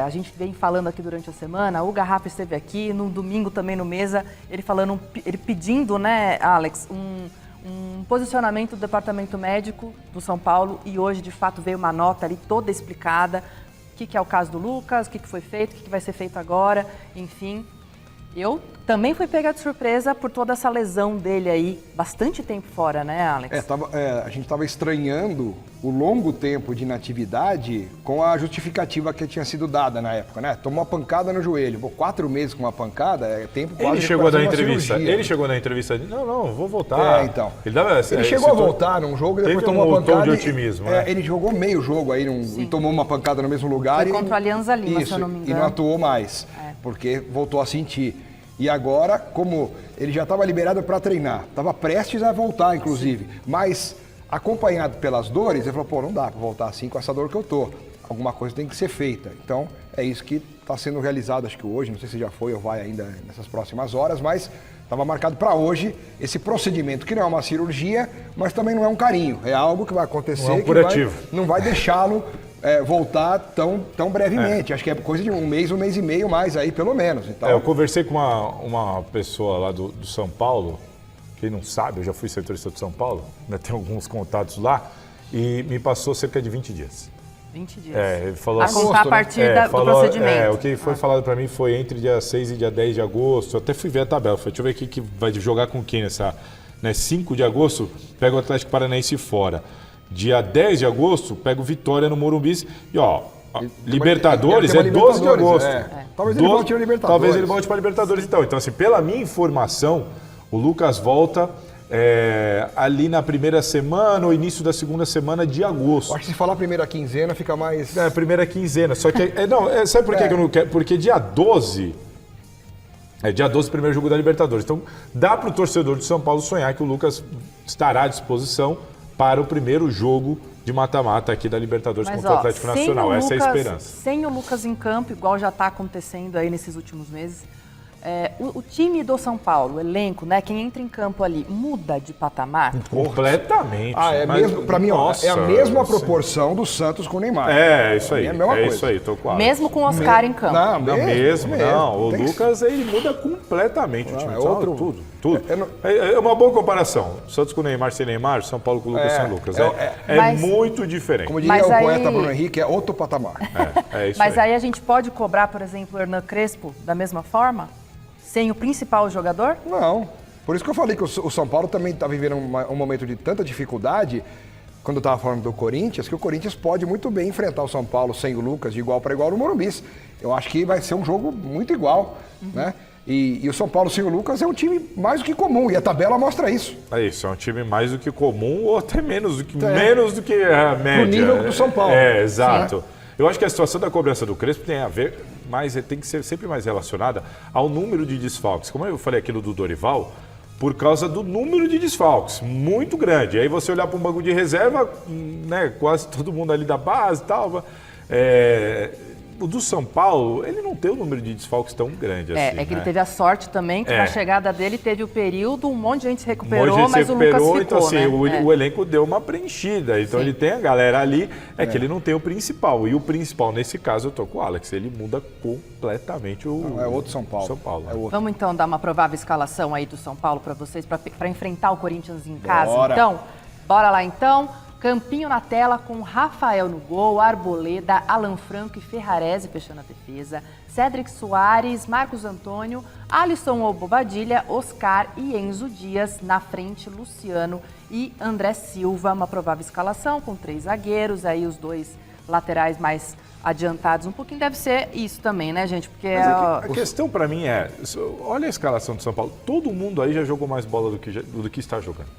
a gente vem falando aqui durante a semana, o Garrafa esteve aqui, no domingo também no Mesa, ele pedindo, né, Alex, um posicionamento do departamento médico do São Paulo e hoje, de fato, veio uma nota ali toda explicada, o que é o caso do Lucas, o que foi feito, o que vai ser feito agora, enfim. Eu também fui pega de surpresa por toda essa lesão dele aí, bastante tempo fora, né, Alex? A gente estava estranhando o longo tempo de inatividade com a justificativa que tinha sido dada na época, né? Tomou uma pancada no joelho, 4 meses com uma pancada, é tempo quase. Ele chegou a dar entrevista. Ele chegou na entrevista de não, vou voltar. Então. Ele chegou a voltar num jogo e depois tomou uma pancada. De otimismo, né? Ele jogou meio jogo aí e tomou uma pancada no mesmo lugar. Foi contra o Alianza Lima, se eu não me engano. E não atuou mais, porque voltou a sentir. E agora, como ele já estava liberado para treinar, estava prestes a voltar, inclusive, mas acompanhado pelas dores, ele falou, não dá para voltar assim com essa dor que eu tô. Alguma coisa tem que ser feita. Então, é isso que está sendo realizado, acho que hoje, não sei se já foi ou vai ainda nessas próximas horas, mas estava marcado para hoje esse procedimento, que não é uma cirurgia, mas também não é um carinho. É algo que vai acontecer, não é um curativo. Que não vai deixá-lo voltar tão brevemente. Acho que é coisa de um mês e meio mais aí, pelo menos. Então... eu conversei com uma pessoa lá do São Paulo, quem não sabe, eu já fui setorista do São Paulo, ainda tenho alguns contatos lá, e me passou cerca de 20 dias. 20 dias. Ele falou a assim, contar a partir do procedimento. o que foi falado para mim foi entre dia 6 e dia 10 de agosto. Eu até fui ver a tabela. Falei, deixa eu ver aqui que vai jogar com quem nessa... Né, 5 de agosto, pega o Atlético Paranaense fora. Dia 10 de agosto, pega o Vitória no Morumbi. E Libertadores é 12 de agosto. Talvez ele volte para Libertadores. Talvez ele volte para Libertadores então. Então, assim, pela minha informação, o Lucas volta ali na primeira semana ou início da segunda semana de agosto. Acho que se falar primeira quinzena fica mais... Primeira quinzena. Só que... sabe por que eu não quero? Porque dia 12... dia 12, primeiro jogo da Libertadores. Então, dá para o torcedor de São Paulo sonhar que o Lucas estará à disposição para o primeiro jogo de mata-mata aqui da Libertadores contra o Atlético Nacional. Essa é a esperança. Sem o Lucas em campo, igual já está acontecendo aí nesses últimos meses, o time do São Paulo, o elenco, né, quem entra em campo ali, muda de patamar? Completamente. Para mim, é a mesma proporção do Santos com o Neymar. Isso aí. Isso aí, tô quase. Mesmo com o Oscar em campo. Não. O Lucas, ele muda completamente o time. Tudo. É uma boa comparação. Santos com o Neymar sem Neymar, São Paulo com o Lucas sem Lucas. É muito diferente. Como diria o poeta Bruno Henrique, é outro patamar. Mas aí a gente pode cobrar, por exemplo, o Hernan Crespo da mesma forma? Sem o principal jogador? Não. Por isso que eu falei que o São Paulo também está vivendo um momento de tanta dificuldade, quando eu estava falando do Corinthians, que o Corinthians pode muito bem enfrentar o São Paulo sem o Lucas de igual para igual no Morumbi. Eu acho que vai ser um jogo muito igual, né? E o São Paulo sem o Lucas é um time mais do que comum, e a tabela mostra isso. É isso, é um time mais do que comum ou até menos do que a média. No nível do São Paulo. Exato. Sim. Eu acho que a situação da cobrança do Crespo tem a ver, mas tem que ser sempre mais relacionada ao número de desfalques. Como eu falei aquilo do Dorival, por causa do número de desfalques, muito grande. Aí você olhar para um banco de reserva, né, quase todo mundo ali da base e tal. O do São Paulo, ele não tem um número de desfalques tão grande assim. É que ele teve a sorte também, que na chegada dele teve o período, um monte de gente se recuperou, mas o Lucas ficou, então, assim, né? O elenco deu uma preenchida. Então ele tem a galera ali, que ele não tem o principal. E o principal, nesse caso, eu tô com o Alex, ele muda completamente o... É outro São Paulo. Vamos então dar uma provável escalação aí do São Paulo para vocês, para enfrentar o Corinthians em casa. Então, bora lá então. Campinho na tela com Rafael no gol, Arboleda, Alan Franco e Ferrarese fechando a defesa, Cédric Soares, Marcos Antônio, Alisson Bobadilha, Oscar e Enzo Dias. Na frente, Luciano e André Silva. Uma provável escalação com 3 zagueiros, aí os 2 laterais mais adiantados um pouquinho. Deve ser isso também, né, gente? Porque a questão para mim olha a escalação do São Paulo. Todo mundo aí já jogou mais bola do que está jogando.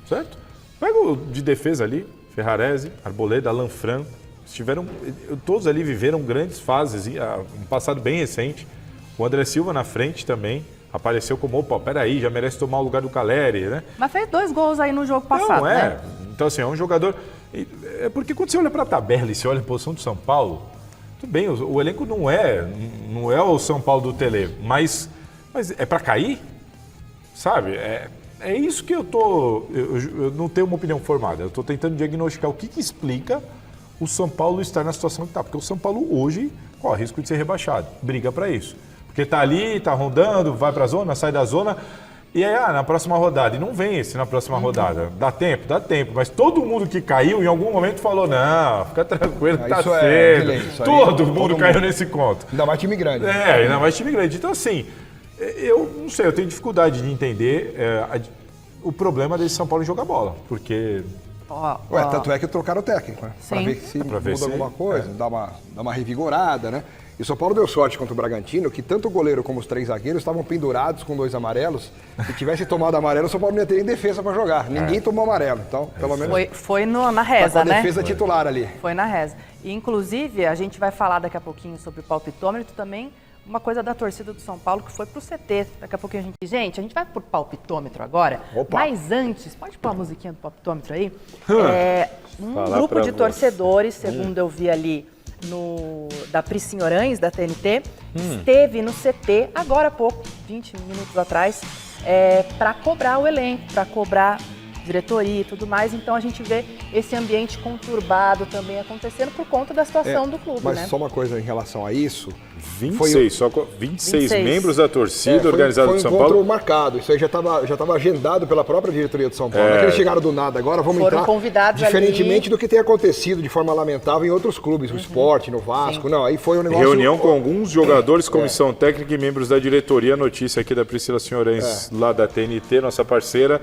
Certo? Pega o de defesa ali, Ferrarese, Arboleda, Alan Franco. Todos ali viveram grandes fases, um passado bem recente. O André Silva na frente também, apareceu como, peraí, já merece tomar o lugar do Caleri, né? Mas fez 2 gols aí no jogo passado, né? Então, assim, é um jogador... É porque quando você olha para a tabela e você olha a posição do São Paulo, tudo bem, o elenco não é o São Paulo do Tele, mas é para cair, sabe? É isso que eu não tenho uma opinião formada. Eu estou tentando diagnosticar o que explica o São Paulo estar na situação que está. Porque o São Paulo hoje corre risco de ser rebaixado. Briga para isso. Porque está ali, está rondando, vai para a zona, sai da zona. E aí, na próxima rodada. E não vem esse na próxima rodada. Dá tempo. Mas todo mundo que caiu, em algum momento, falou, não, fica tranquilo, tá cedo. Todo mundo caiu nesse conto. Ainda mais time grande. Ainda mais time grande. Então, assim... Eu não sei, eu tenho dificuldade de entender o problema desse São Paulo em jogar bola, porque... Tanto é que trocaram o técnico, né? Para ver se muda alguma coisa, dá uma revigorada, né? E o São Paulo deu sorte contra o Bragantino, que tanto o goleiro como os 3 zagueiros estavam pendurados com 2 amarelos. Se tivesse tomado amarelo, o São Paulo não ia ter nem defesa para jogar. Ninguém tomou amarelo, então, pelo menos... Foi na reza, né? A defesa titular ali. Foi na reza. E, inclusive, a gente vai falar daqui a pouquinho sobre o palpitômetro também. Uma coisa da torcida do São Paulo que foi pro CT. Daqui a pouquinho a gente vai pro palpitômetro agora. Opa. Mas antes, pode pôr a musiquinha do palpitômetro aí? Um grupo de torcedores, segundo eu vi ali da Priscim Orães, da TNT, esteve no CT agora há pouco, 20 minutos atrás, para cobrar o elenco, para cobrar diretoria e tudo mais. Então a gente vê esse ambiente conturbado também acontecendo por conta da situação do clube, mas né? só uma coisa em relação a isso. 26 membros da torcida organizada foi de São um encontro Paulo. marcado. Isso aí já estava agendado pela própria diretoria de São Paulo. Não é que eles chegaram do nada agora, vamos Foram entrar. convidados diferentemente ali. do que tem acontecido de forma lamentável em outros clubes, no Sport, no Vasco. Não, aí foi um negócio. Reunião com alguns jogadores, comissão técnica e membros da diretoria. Notícia aqui da Priscila Senhorens, lá da TNT, nossa parceira.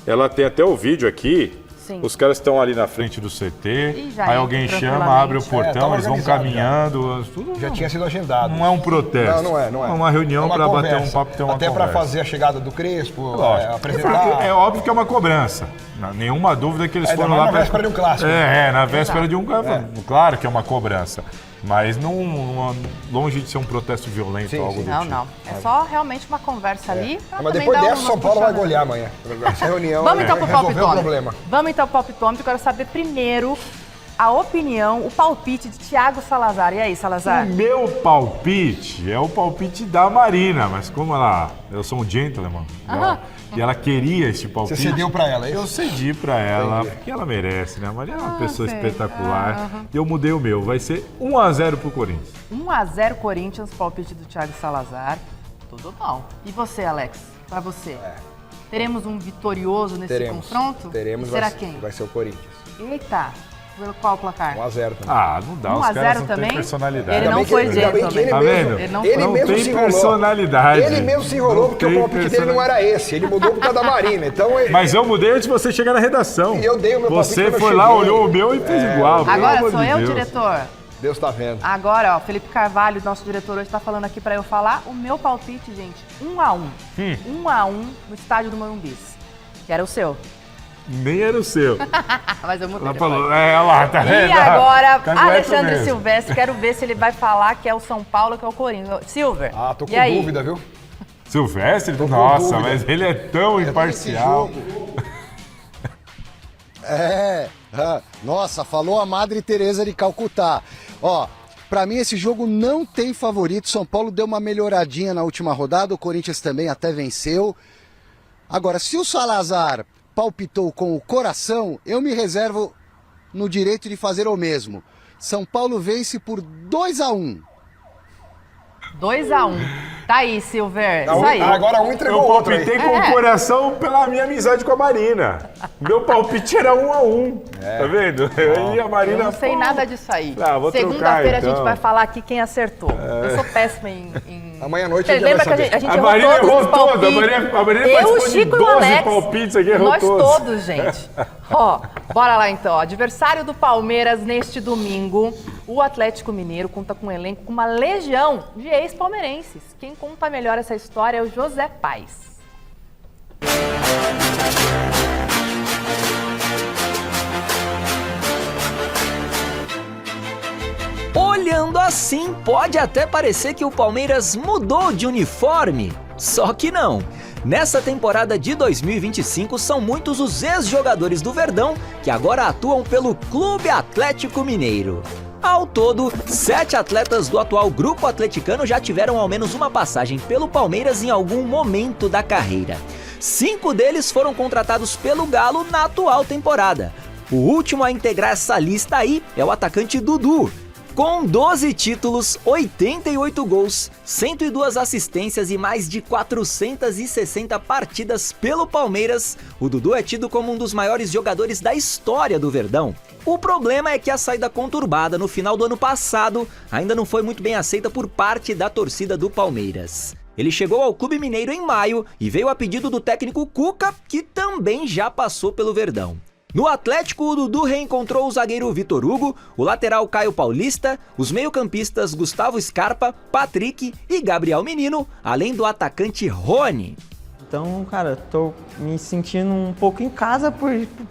Ela tem até o vídeo aqui. Sim. Os caras estão ali na frente do CT, E já aí entra alguém chama, tranquilamente. abre o portão, tava eles vão organizado caminhando. Tudo Já tinha sido agendado. Não é um protesto. Não é. É uma reunião É uma para bater conversa. um papo, ter uma Até para conversa. fazer a chegada do Crespo, Lógico. apresentar. É óbvio que é uma cobrança. Não, nenhuma dúvida que eles Ainda foram mais lá na pra- véspera de um clássico. Na véspera de um clássico. Claro que é uma cobrança. Mas longe de ser um protesto violento ou algo do Não, tipo. não. É só realmente uma conversa ali. pra Mas também depois dar dessa, umas São Paulo vai puxadas. golear amanhã. Essa reunião Vamos então pro resolveu o palpitômetro. problema. Vamos então pro palpitômetro. Quero saber primeiro a opinião, o palpite de Thiago Salazar. E aí, Salazar? O meu palpite é o palpite da Marina, mas como eu sou um gentleman, e ela queria este palpite. Você cedeu pra ela, é isso? Eu cedi pra ela, porque ela merece, né? A Marina é uma pessoa espetacular. E eu mudei o meu, vai ser 1-0 pro Corinthians. 1-0 Corinthians, palpite do Thiago Salazar. Tudo bom. E você, Alex? Pra você? Teremos um vitorioso nesse confronto? Teremos. E será vai, quem? Vai ser o Corinthians. Eita, pelo qual placar? 1-0 também. Ah, não dá, os 1-0 caras não também? têm personalidade. Ele não Ainda bem foi que ele- ainda bem que gentleman. Tá mesmo- vendo? Ele não Ele foi. mesmo tem se enrolou. personalidade. Ele mesmo se enrolou Não porque o tem palpite dele não era esse. Ele mudou por causa da Marina. Então, Mas eu mudei antes de você chegar na redação. E eu dei o meu palpite Você quando eu foi lá, cheguei. olhou o meu e fez igual. pelo Agora amor sou de eu, Deus. diretor. Deus tá vendo. Agora, ó, Felipe Carvalho, nosso diretor hoje, tá falando aqui pra eu falar o meu palpite, gente. 1-1. 1-1 no estádio do Morumbi. Que era o seu. Nem era o seu. Mas eu mudei Ela depois. falou, olha lá, tá vendo? E agora, Cagueta Alexandre mesmo. Silvestre, quero ver se ele vai falar que é o São Paulo, que é o Corinthians. Silver, Tô e com aí? dúvida, viu? Silvestre? com Nossa, dúvida. mas ele é tão imparcial. Nossa, falou a Madre Teresa de Calcutá. Ó, pra mim esse jogo não tem favorito. São Paulo deu uma melhoradinha na última rodada, o Corinthians também até venceu. Agora, se o Salazar palpitou com o coração, eu me reservo no direito de fazer o mesmo. São Paulo vence por 2-1. 2-1. Tá aí, Silver. Isso aí. Agora um entregou Eu o outro aí. palpitei com o coração pela minha amizade com a Marina. Meu palpite era 1-1. Tá vendo? E a Marina... Eu não sei nada disso aí. Ah, vou trocar, Segunda-feira a gente então. vai falar aqui quem acertou. Eu sou péssima em... Amanhã à noite Você a gente já lembra vai que saber. a gente A errou Marina todos errou os toda. palpites. A Marina Eu, participou o de Chico e o 12 Alex. palpites aqui, errou Nós todos. todos, gente. Ó, bora lá então. Ó. Adversário do Palmeiras neste domingo. O Atlético Mineiro conta com um elenco com uma legião de ex-palmeirenses. Quem conta melhor essa história é o José Paes. Olhando assim, pode até parecer que o Palmeiras mudou de uniforme. Só que não. Nessa temporada de 2025, são muitos os ex-jogadores do Verdão que agora atuam pelo Clube Atlético Mineiro. Ao todo, 7 atletas do atual grupo atleticano já tiveram ao menos uma passagem pelo Palmeiras em algum momento da carreira. 5 deles foram contratados pelo Galo na atual temporada. O último a integrar essa lista aí é o atacante Dudu. Com 12 títulos, 88 gols, 102 assistências e mais de 460 partidas pelo Palmeiras, o Dudu é tido como um dos maiores jogadores da história do Verdão. O problema é que a saída conturbada no final do ano passado ainda não foi muito bem aceita por parte da torcida do Palmeiras. Ele chegou ao Clube Mineiro em maio e veio a pedido do técnico Cuca, que também já passou pelo Verdão. No Atlético, o Dudu reencontrou o zagueiro Vitor Hugo, o lateral Caio Paulista, os meio-campistas Gustavo Scarpa, Patrick e Gabriel Menino, além do atacante Rony. Então, cara, tô me sentindo um pouco em casa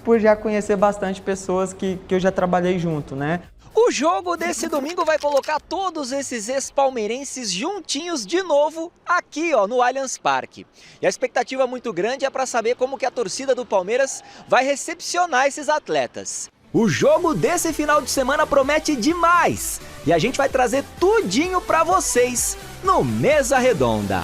por já conhecer bastante pessoas que eu já trabalhei junto, né? O jogo desse domingo vai colocar todos esses ex-palmeirenses juntinhos de novo aqui, ó, no Allianz Parque. E a expectativa muito grande é para saber como que a torcida do Palmeiras vai recepcionar esses atletas. O jogo desse final de semana promete demais e a gente vai trazer tudinho para vocês no Mesa Redonda.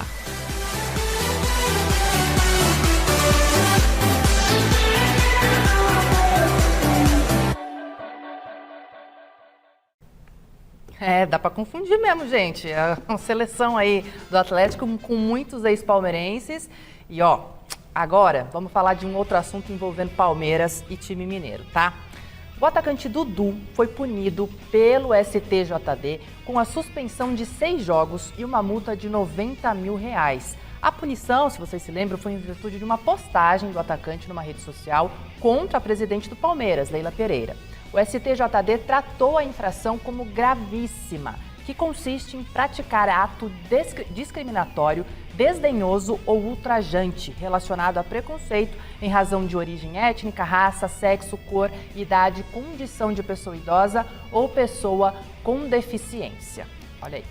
Dá pra confundir mesmo, gente. É uma seleção aí do Atlético com muitos ex-palmeirenses. E agora vamos falar de um outro assunto envolvendo Palmeiras e time mineiro, tá? O atacante Dudu foi punido pelo STJD com a suspensão de 6 jogos e uma multa de R$90 mil. A punição, se vocês se lembram, foi em virtude de uma postagem do atacante numa rede social contra a presidente do Palmeiras, Leila Pereira. O STJD tratou a infração como gravíssima, que consiste em praticar ato discriminatório, desdenhoso ou ultrajante relacionado a preconceito em razão de origem étnica, raça, sexo, cor, idade, condição de pessoa idosa ou pessoa com deficiência. Olha aí.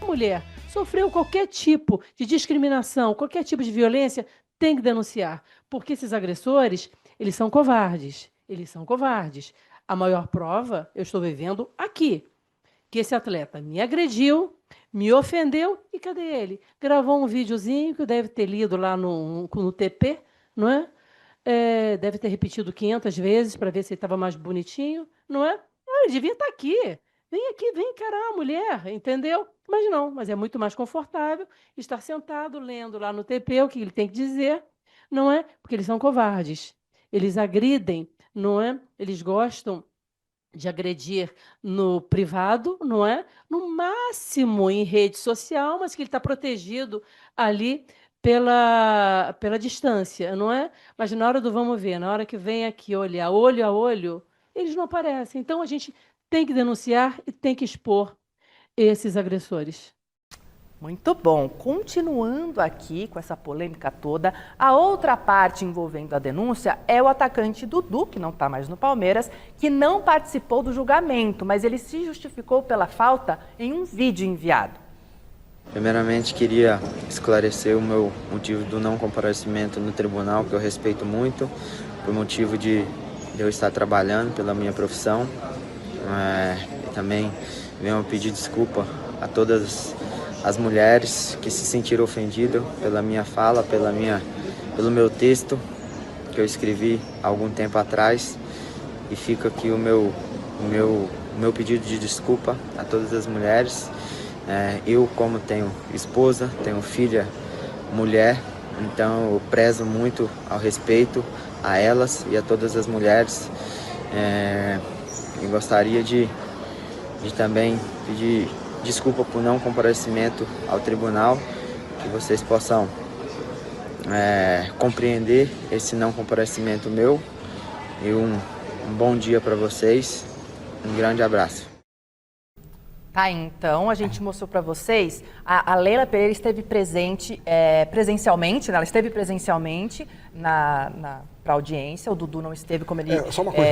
Mulher sofreu qualquer tipo de discriminação, qualquer tipo de violência, tem que denunciar, porque esses agressores, eles são covardes. Eles são covardes. A maior prova eu estou vivendo aqui, que esse atleta me agrediu, me ofendeu e cadê ele? Gravou um videozinho que deve ter lido lá no TP, não é? Deve ter repetido 500 vezes para ver se ele estava mais bonitinho, não é? Ele devia estar aqui. Vem aqui, vem encarar a mulher, entendeu? Mas não, mas é muito mais confortável estar sentado lendo lá no TP o que ele tem que dizer, não é? Porque eles são covardes. Eles agridem, não é? Eles gostam de agredir no privado, não é? No máximo em rede social, mas que ele está protegido ali pela distância, não é? Mas na hora do vamos ver, na hora que vem aqui olhar olho a olho, eles não aparecem. Então a gente tem que denunciar e tem que expor esses agressores. Muito bom. Continuando aqui com essa polêmica toda, a outra parte envolvendo a denúncia é o atacante Dudu, que não está mais no Palmeiras, que não participou do julgamento, mas ele se justificou pela falta em um vídeo enviado. Primeiramente, queria esclarecer o meu motivo do não comparecimento no tribunal, que eu respeito muito, por motivo de eu estar trabalhando pela minha profissão. E também venho pedir desculpa a todas as mulheres que se sentiram ofendidas pela minha fala, pelo meu texto que eu escrevi há algum tempo atrás. E fica aqui o meu pedido de desculpa a todas as mulheres. Eu, como tenho esposa, tenho filha, mulher, então eu prezo muito ao respeito a elas e a todas as mulheres. E gostaria de também pedir desculpa por não comparecimento ao tribunal, que vocês possam compreender esse não comparecimento meu. E um bom dia para vocês, um grande abraço. Tá, então a gente mostrou para vocês, a Leila Pereira esteve presente presencialmente, né? Ela esteve presencialmente para audiência, o Dudu não esteve, como ele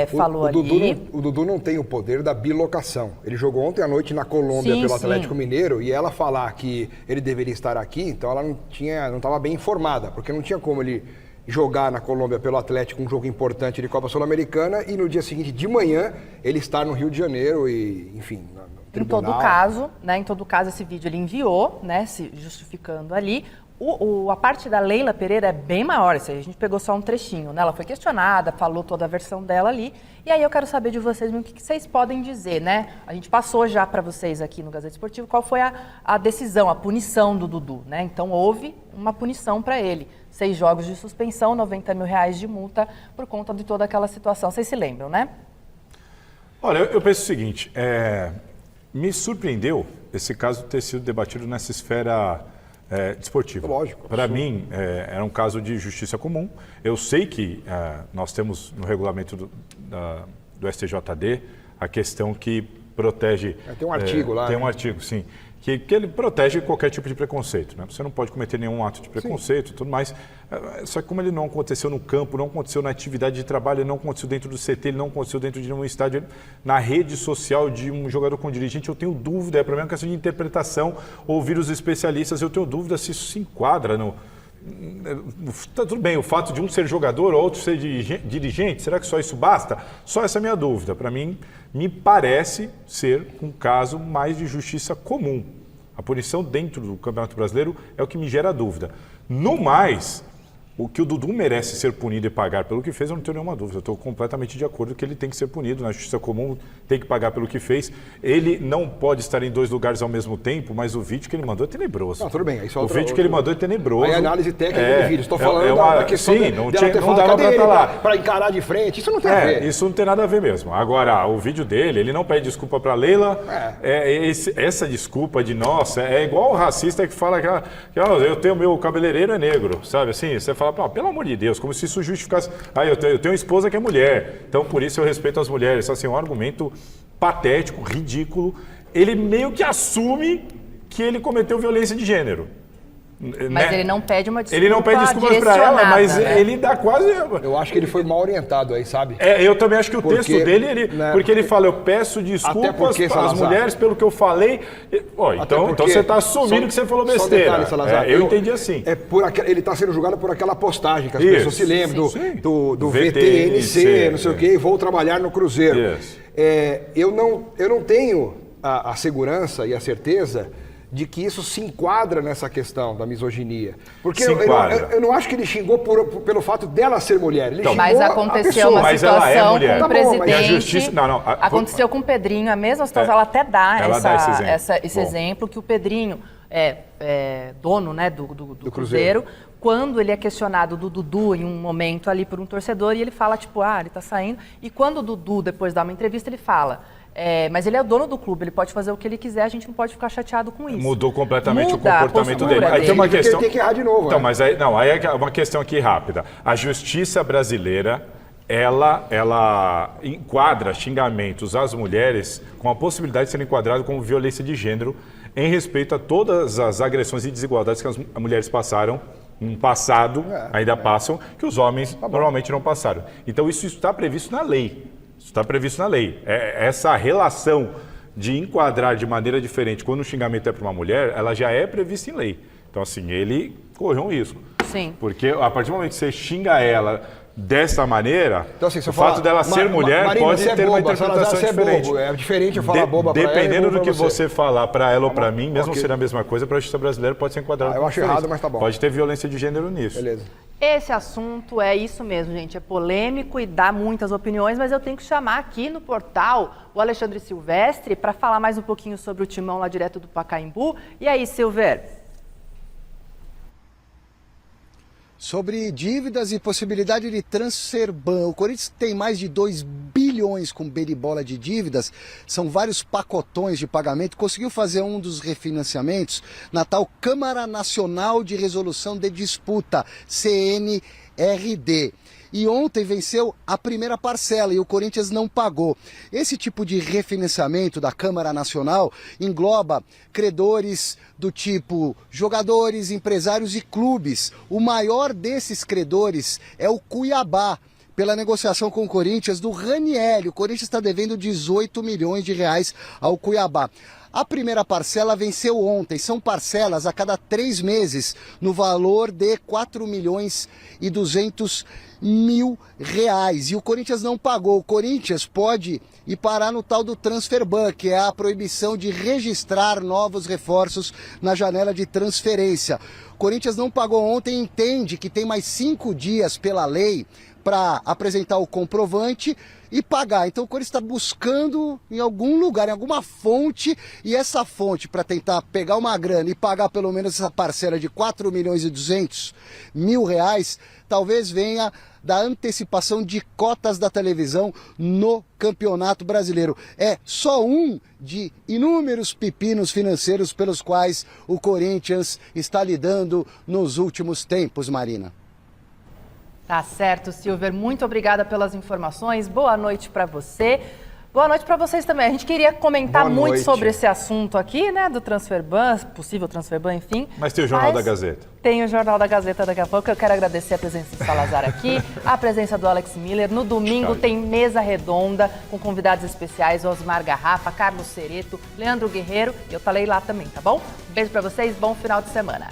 falou ali. O Dudu não tem o poder da bilocação. Ele jogou ontem à noite na Colômbia pelo Atlético Mineiro, e ela falar que ele deveria estar aqui, então ela não estava bem informada, porque não tinha como ele jogar na Colômbia pelo Atlético um jogo importante de Copa Sul-Americana e no dia seguinte de manhã ele estar no Rio de Janeiro e, enfim, em todo caso, esse vídeo ele enviou, né, se justificando ali. A parte da Leila Pereira é bem maior, a gente pegou só um trechinho, né? Ela foi questionada, falou toda a versão dela ali. E aí eu quero saber de vocês o que vocês podem dizer, né? A gente passou já para vocês aqui no Gazeta Esportivo qual foi a decisão, a punição do Dudu, né? Então houve uma punição para ele. 6 jogos de suspensão, R$90 mil de multa por conta de toda aquela situação. Vocês se lembram, né? Olha, eu penso o seguinte, me surpreendeu esse caso ter sido debatido nessa esfera desportiva. Lógico. Para mim, era um caso de justiça comum. Eu sei que nós temos no regulamento do STJD a questão que protege... tem um artigo lá. Tem um artigo, sim. Que ele protege qualquer tipo de preconceito, né? Você não pode cometer nenhum ato de preconceito e tudo mais. Só que como ele não aconteceu no campo, não aconteceu na atividade de trabalho, ele não aconteceu dentro do CT, ele não aconteceu dentro de um estádio, na rede social de um jogador com dirigente, eu tenho dúvida, para mim é uma questão de interpretação, ouvir os especialistas, eu tenho dúvida se isso se enquadra no... Tá tudo bem, o fato de um ser jogador, outro ser dirigente, será que só isso basta? Só essa é a minha dúvida. Para mim, me parece ser um caso mais de justiça comum. A punição dentro do Campeonato Brasileiro é o que me gera dúvida. No mais, O que o Dudu merece ser punido e pagar pelo que fez, eu não tenho nenhuma dúvida. Eu estou completamente de acordo que ele tem que ser punido. Na justiça comum tem que pagar pelo que fez. Ele não pode estar em 2 lugares ao mesmo tempo, mas o vídeo que ele mandou é tenebroso. Não, tudo bem. Isso o vídeo que ele mandou é tenebroso. Aí a análise técnica do vídeo. Estou falando da questão sim, não dava para estar lá. Para encarar de frente. Isso não tem a ver. Isso não tem nada a ver mesmo. Agora, o vídeo dele, ele não pede desculpa para Leila. Essa desculpa de nossa, é igual o racista que fala que eu tenho meu cabeleireiro é negro, sabe assim? Você fala, pelo amor de Deus, como se isso justificasse. Eu tenho uma esposa que é mulher, então por isso eu respeito as mulheres. Assim, um argumento patético, ridículo. Ele meio que assume que ele cometeu violência de gênero. Mas ele não pede uma desculpa. Ele não pede desculpas para ela, mas ele dá quase. Eu acho que ele foi mal orientado aí, sabe? Eu também acho que o texto dele, porque ele fala, eu peço desculpas às mulheres pelo que eu falei. Então você está assumindo que você falou besteira. Eu entendi assim. Ele está sendo julgado por aquela postagem que as pessoas se lembram do VTNC, não sei o quê, vou trabalhar no Cruzeiro. Eu não tenho a segurança e a certeza de que isso se enquadra nessa questão da misoginia. Porque eu não acho que ele xingou pelo fato dela ser mulher. Ele xingou mas aconteceu uma situação com o presidente. Aconteceu com o Pedrinho, a mesma situação. Ela até dá esse exemplo que o Pedrinho é dono, né, do Cruzeiro. Quando ele é questionado do Dudu em um momento ali por um torcedor e ele fala, ele tá saindo. E quando o Dudu depois dá uma entrevista, ele fala... mas ele é o dono do clube, ele pode fazer o que ele quiser, a gente não pode ficar chateado com isso. Mudou completamente o comportamento dele. Aí tem uma questão. Ele tem que errar de novo. Então, mas aí é uma questão aqui rápida. A justiça brasileira, ela enquadra xingamentos às mulheres com a possibilidade de serem enquadrados como violência de gênero em respeito a todas as agressões e desigualdades que as mulheres passaram no passado, ainda passam, que os homens normalmente não passaram. Então isso está previsto na lei. Está previsto na lei. Essa relação de enquadrar de maneira diferente quando o xingamento é para uma mulher, ela já é prevista em lei. Então, assim, ele correu um risco. Sim. Porque a partir do momento que você xinga ela dessa maneira, então, assim, o fato dela ser mulher Marina, pode ter uma interpretação diferente. Bobo. É diferente eu falar boba para ela. Dependendo do que você falar para ela ou para mim, mesmo sendo a mesma coisa, para a justiça brasileira pode ser enquadrado. Eu acho errado, mas tá bom. Pode ter violência de gênero nisso. Beleza. Esse assunto é isso mesmo, gente. É polêmico e dá muitas opiniões, mas eu tenho que chamar aqui no portal o Alexandre Silvestre para falar mais um pouquinho sobre o Timão lá direto do Pacaembu. E aí, Silver? Sobre dívidas e possibilidade de transferban. O Corinthians tem mais de 2 bilhões com beribola de dívidas. São vários pacotões de pagamento. Conseguiu fazer um dos refinanciamentos na tal Câmara Nacional de Resolução de Disputa, CNRD. E ontem venceu a primeira parcela e o Corinthians não pagou. Esse tipo de refinanciamento da Câmara Nacional engloba credores do tipo jogadores, empresários e clubes. O maior desses credores é o Cuiabá, pela negociação com o Corinthians do Ranieri. O Corinthians está devendo 18 milhões de reais ao Cuiabá. A primeira parcela venceu ontem. São parcelas a cada 3 meses, no valor de 4 milhões e 200 mil reais. E o Corinthians não pagou. O Corinthians pode ir parar no tal do transferban, que é a proibição de registrar novos reforços na janela de transferência. O Corinthians não pagou ontem e entende que tem mais 5 dias pela lei para apresentar o comprovante e pagar. Então o Corinthians está buscando em algum lugar, em alguma fonte, e essa fonte para tentar pegar uma grana e pagar pelo menos essa parcela de 4 milhões e 200 mil reais, talvez venha da antecipação de cotas da televisão no Campeonato Brasileiro. É só um de inúmeros pepinos financeiros pelos quais o Corinthians está lidando nos últimos tempos, Marina. Tá certo, Silver. Muito obrigada pelas informações. Boa noite para você. Boa noite para vocês também. A gente queria comentar muito sobre esse assunto aqui, né, do transferban, possível transferban, enfim. Mas tem o Jornal da Gazeta. Tem o Jornal da Gazeta daqui a pouco. Eu quero agradecer a presença do Salazar aqui, a presença do Alex Miller. No domingo tem mesa redonda com convidados especiais, Osmar Garrafa, Carlos Cereto, Leandro Guerreiro. E eu estarei lá também, tá bom? Beijo para vocês, bom final de semana.